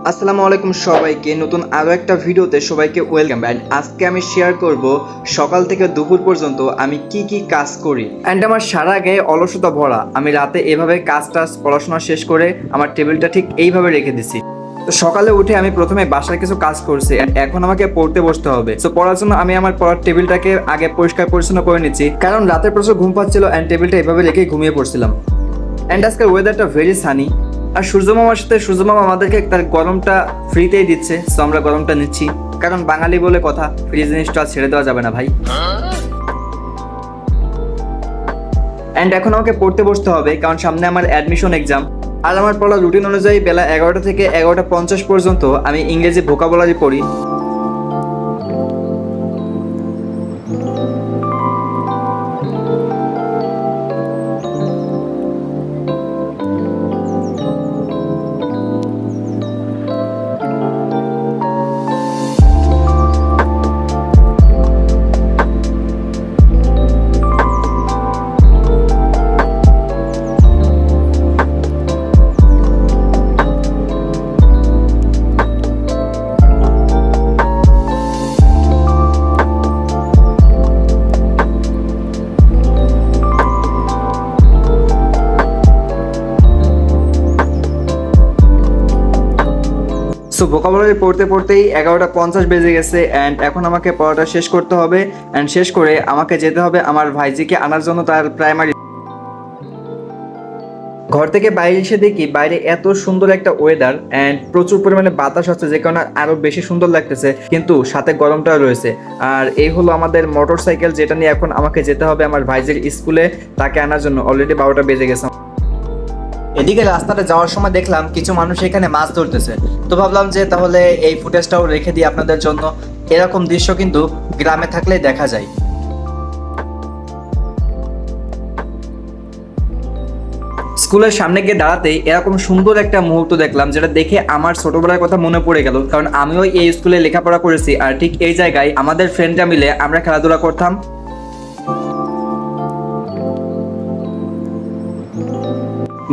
আসসালামু আলাইকুম সবাইকে নতুন আরো একটা ভিডিওতে সবাইকে ওয়েলকাম। এন্ড আজকে আমি শেয়ার করব সকাল থেকে দুপুর পর্যন্ত আমি কি কি কাজ করি। এন্ড আমার সারা গায়ে অলসতা ভরা। আমি রাতে এভাবে পড়াশোনা শেষ করে আমার টেবিলটা ঠিক এইভাবে রেখে দিছি। তো সকালে উঠে আমি প্রথমে বাসায় কিছু কাজ করছি এন্ড এখন আমাকে পড়তে বসতে হবে। সো পড়ার জন্য আমি আমার পড়ার টেবিলটাকে আগে পরিষ্কার পরিচ্ছন্ন করে নিচ্ছি, কারণ রাতে প্রচুর ঘুম পাচ্ছিল এন্ড টেবিলটা এভাবে রেখেই ঘুমিয়ে পড়ছিলাম। এন্ড আজকের ওয়েদারটা ভেরি সানি, আর সূর্যমামার সাথে সূর্যমামা আমাদেরকে তার গরমটা ফ্রিতেই দিচ্ছে। সো আমরা গরমটা নিচ্ছি, কারণ বাঙালি বলে কথা, ফ্রি জিনিসটা ছেড়ে দেওয়া যাবে না ভাই। অ্যান্ড এখন আমাকে পড়তে বসতে হবে, কারণ সামনে আমার অ্যাডমিশন এক্সাম। আর আমার পড়ার রুটিন অনুযায়ী বেলা 11টা থেকে 11টা 50 পর্যন্ত আমি ইংরেজি ভোকাবুলারি পড়ি। সো ভোকাবুলারি পড়তে পড়তেই 11টা 50 বেজে গেছে অ্যান্ড এখন আমাকে পড়াটা শেষ করতে হবে। অ্যান্ড শেষ করে আমাকে যেতে হবে আমার ভাইজিকে আনার জন্য তার প্রাইমারি। ঘর থেকে বাইরে এসে দেখি বাইরে এত সুন্দর একটা ওয়েদার অ্যান্ড প্রচুর পরিমাণে বাতাস হচ্ছে, যে কারণে আরো বেশি সুন্দর লাগতেছে, কিন্তু সাথে গরমটাও রয়েছে। আর এই হলো আমাদের মোটর সাইকেল, যেটা নিয়ে এখন আমাকে যেতে হবে আমার ভাইজির স্কুলে তাকে আনার জন্য। অলরেডি 12টা বেজে গেছে। এদিকে রাস্তাটা যাওয়ার সময় দেখলাম কিছু মানুষ এখানে মাছ ধরতেছে, তো ভাবলাম যে তাহলে এই ফুটেজটাও রেখে দিই আপনাদের জন্য। এরকম দৃশ্য কিন্তু গ্রামে থাকলেই দেখা যায়। স্কুলের সামনে গিয়ে দাঁড়াতেই এরকম সুন্দর একটা মুহূর্ত দেখলাম, যেটা দেখে আমার ছোটবেলার কথা মনে পড়ে গেল, কারণ আমিও এই স্কুলে লেখাপড়া করেছি। আর ঠিক এই জায়গায় আমাদের ফ্রেন্ডরা মিলে আমরা খেলাধুলা করতাম।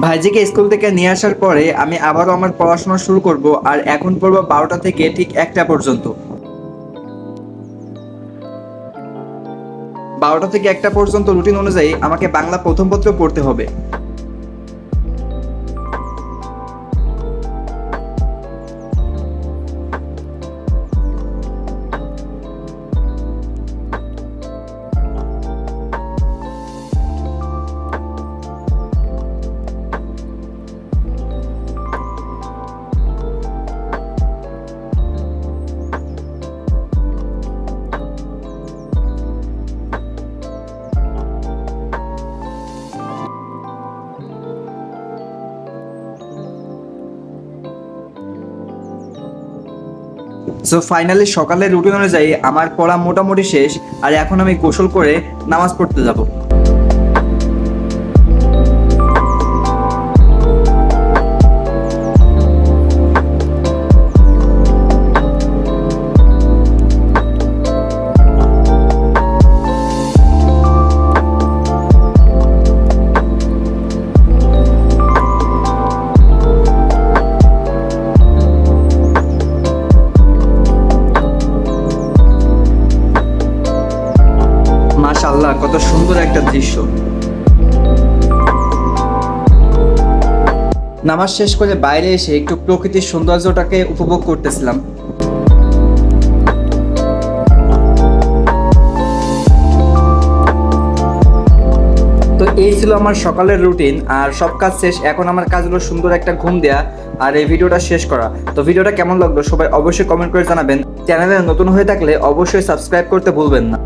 ভাইজিকে স্কুল থেকে নিয়ে আসার পরে আমি আবারও আমার পড়াশোনা শুরু করব। আর এখন পড়বো 12টা থেকে ঠিক 1টা পর্যন্ত। 12টা থেকে 1টা পর্যন্ত রুটিন অনুযায়ী আমাকে বাংলা প্রথম পত্র পড়তে হবে। সো ফাইনালি সকালের রুটিন অনুযায়ী আমার পড়া মোটামুটি শেষ। আর এখন আমি গোসল করে নামাজ পড়তে যাব। মাশাআল্লাহ, কত সুন্দর একটা দৃশ্য। নামাজ শেষ করে বাইরে এসে একটু প্রকৃতির সৌন্দর্যটাকে উপভোগ করতেছিলাম। তো এই ছিল আমার সকালের রুটিন, আর সব কাজ শেষ। এখন আমার কাজ হলো সুন্দর একটা ঘুম দেয়া আর এই ভিডিওটা শেষ করা। তো ভিডিওটা কেমন লাগলো সবাই অবশ্যই কমেন্ট করে জানাবেন। চ্যানেলে নতুন হয়ে থাকলে অবশ্যই সাবস্ক্রাইব করতে ভুলবেন না।